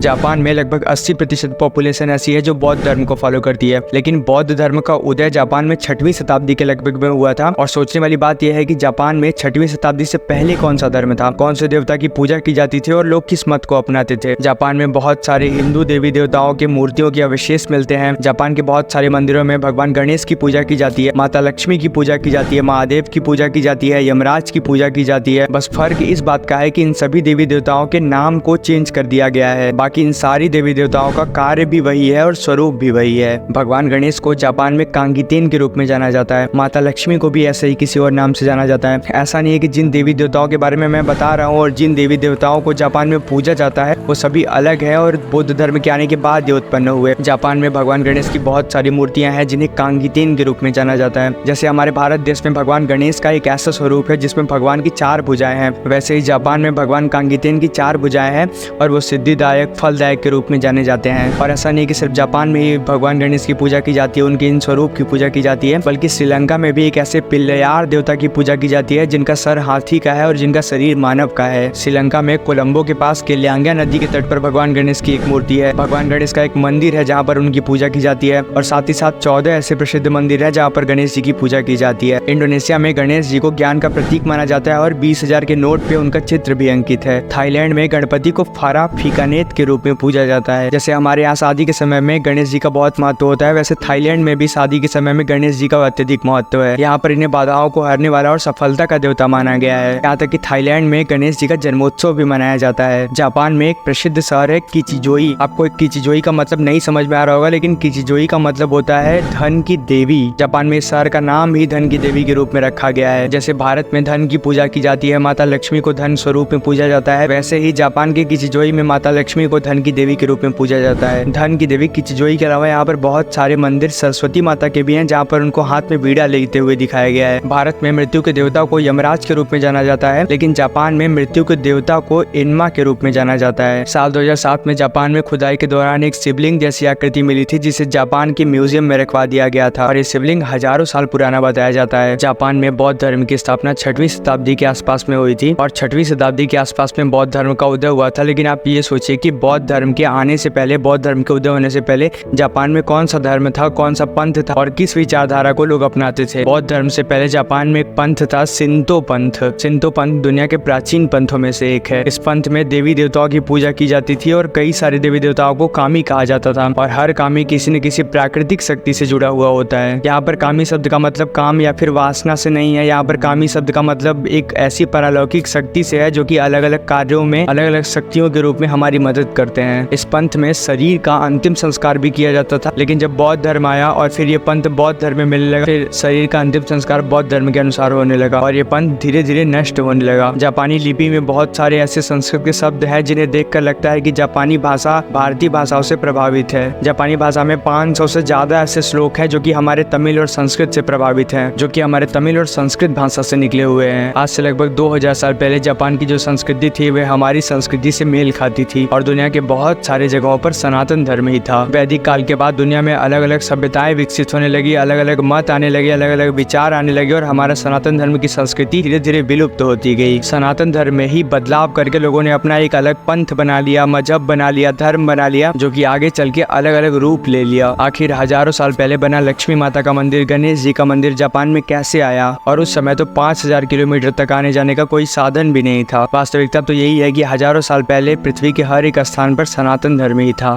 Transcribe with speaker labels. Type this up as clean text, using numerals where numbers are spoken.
Speaker 1: Japan में लगभग 80% population ऐसी है जो बौद्ध धर्म को फॉलो करती है, लेकिन बौद्ध धर्म का उदय जापान में 6वीं शताब्दी के लगभग में हुआ था। और सोचने वाली बात यह है कि जापान में 6वीं शताब्दी से पहले कौन सा धर्म था, कौन से देवता की पूजा की जाती थी और लोग किस मत को अपनाते थे। जापान में बहुत सारे हिंदू देवी देवताओं के मूर्तियों के अवशेष मिलते हैं। जापान के बहुत सारे मंदिरों में भगवान गणेश की पूजा की जाती है, माता लक्ष्मी की पूजा की जाती है, महादेव की पूजा की जाती है, यमराज की पूजा की जाती है। बस फर्क इस बात का है कि इन सभी देवी देवताओं के नाम को चेंज कर दिया गया है। बाकी इन सारी देवी देवताओं का कार्य भी वही है और स्वरूप भी वही है। भगवान गणेश को जापान में कांगीतेन के रूप में जाना जाता है। माता लक्ष्मी को भी ऐसे ही किसी और नाम से जाना जाता है। ऐसा नहीं है कि जिन देवी देवताओं के बारे में मैं बता रहा हूँ और जिन देवी देवताओं को जापान में पूजा जाता है वो सभी अलग है और बौद्ध धर्म के आने के बाद ये उत्पन्न हुए। जापान में भगवान गणेश की बहुत सारी मूर्तियां हैं जिन्हें कांगीतेन के रूप में जाना जाता है। जैसे हमारे भारत देश में भगवान गणेश का एक ऐसा स्वरूप है जिसमें भगवान की 4 भुजाएं हैं, वैसे ही जापान में भगवान कांगीतेन की 4 भुजाएं हैं और वो सिद्धिदायक फलदायक के रूप में जाने जाते हैं। और ऐसा नहीं कि सिर्फ जापान में ही भगवान गणेश की पूजा की जाती है, उनके इन स्वरूप की पूजा की जाती है, बल्कि श्रीलंका में भी एक ऐसे पिल्लयार देवता की पूजा की जाती है जिनका सर हाथी का है और जिनका शरीर मानव का है। श्रीलंका में कोलंबो के पास केल्याङ्गा नदी के तट पर भगवान गणेश की एक मूर्ति है। भगवान गणेश का एक मंदिर है जहाँ पर उनकी पूजा की जाती है और साथ ही साथ 14 ऐसे प्रसिद्ध मंदिर है जहाँ पर गणेश जी की पूजा की जाती है। इंडोनेशिया में गणेश जी को ज्ञान का प्रतीक माना जाता है और 20,000 के नोट पे उनका चित्र भी अंकित है। थाईलैंड में गणपति को फारा फीकानेत के रूप में पूजा जाता है। जैसे हमारे यहाँ शादी के समय में गणेश जी का बहुत महत्व होता है, वैसे थाईलैंड में भी शादी के समय में गणेश जी का अत्यधिक महत्व है। यहाँ पर इन्हें बाधाओं को हरने वाला और सफलता का देवता माना गया है। यहाँ तक कि थाईलैंड में गणेश जी का जन्मोत्सव भी मनाया जाता है। जापान में एक प्रसिद्ध शहर है किचिजोई। आपको एक किचिजोई का मतलब नहीं समझ में आ रहा होगा, लेकिन किचिजोई का मतलब होता है धन की देवी। जापान में इस शहर का नाम ही धन की देवी के रूप में रखा गया है। जैसे भारत में धन की पूजा की जाती है, माता लक्ष्मी को धन स्वरूप में पूजा जाता है, वैसे ही जापान के किचिजोई में माता लक्ष्मी को धन की देवी के रूप में पूजा जाता है। धन की देवी किचिजोई के अलावा यहाँ पर बहुत सारे मंदिर सरस्वती माता के भी हैं जहाँ पर उनको हाथ में बीड़ा लेते हुए दिखाया गया है। भारत में मृत्यु के देवता को यमराज के रूप में जाना जाता है, लेकिन जापान में मृत्यु के देवता को इनमा के रूप में जाना जाता है। साल 2007 में जापान में खुदाई के दौरान एक शिवलिंग जैसी आकृति मिली थी जिसे जापान के म्यूजियम में रखवा दिया गया था और ये शिवलिंग हजारों साल पुराना बताया जाता है। जापान में बौद्ध धर्म की स्थापना 6वीं शताब्दी के आसपास में हुई थी और 6वीं शताब्दी के आसपास में बौद्ध धर्म का उदय हुआ था। लेकिन आप ये सोचिए कि बौद्ध धर्म के आने से पहले, बौद्ध धर्म के उदय होने से पहले जापान में कौन सा धर्म था, कौन सा पंथ था और किस विचारधारा को लोग अपनाते थे। बौद्ध धर्म से पहले जापान में एक पंथ था, शिंतो पंथ। शिंतो पंथ दुनिया के प्राचीन पंथों में से एक है। इस पंथ में देवी देवताओं की पूजा की जाती थी और कई सारे देवी देवताओं को कामी कहा जाता था और हर कामी किसी न किसी प्राकृतिक शक्ति से जुड़ा हुआ होता है। यहाँ पर कामी शब्द का मतलब काम या फिर वासना से नहीं है। यहाँ पर कामी शब्द का मतलब एक ऐसी पारलौकिक शक्ति से है जो कि अलग अलग कार्यों में अलग अलग शक्तियों के रूप में हमारी मदद करते हैं। इस पंथ में शरीर का अंतिम संस्कार भी किया जाता था, लेकिन जब बौद्ध धर्म आया और फिर ये पंथ बौद्ध धर्म में मिलने लगा, फिर शरीर का अंतिम संस्कार बौद्ध धर्म के अनुसार होने लगा और ये पंथ धीरे धीरे नष्ट होने लगा। जापानी लिपि में बहुत सारे ऐसे संस्कृत के शब्द हैं जिन्हें देखकर लगता है कि जापानी भाषा भारतीय भाषाओं से प्रभावित है। जापानी भाषा में 500 से ज्यादा ऐसे श्लोक हैं जो कि हमारे तमिल और संस्कृत से प्रभावित हैं, जो कि हमारे तमिल और संस्कृत भाषा से निकले हुए हैं। आज से लगभग 2000 साल पहले जापान की जो संस्कृति थी वह हमारी संस्कृति से मेल खाती थी और दुनिया के बहुत सारे जगहों पर सनातन धर्म ही था। वैदिक काल के बाद दुनिया में अलग अलग सभ्यताएं विकसित होने लगी, अलग अलग मत आने लगे, अलग अलग विचार आने लगे और हमारा सनातन धर्म की संस्कृति धीरे धीरे विलुप्त होती गई। सनातन धर्म में ही बदलाव करके लोगों ने अपना एक अलग पंथ बना लिया, मजहब बना लिया, धर्म बना लिया, जो कि आगे चल के अलग अलग रूप ले लिया। आखिर हजारों साल पहले बना लक्ष्मी माता का मंदिर, गणेश जी का मंदिर जापान में कैसे आया? और उस समय तो 5000 किलोमीटर तक आने जाने का कोई साधन भी नहीं था। वास्तविकता तो यही है कि हजारों साल पहले पृथ्वी के हर एक स्थान पर सनातन धर्म ही था।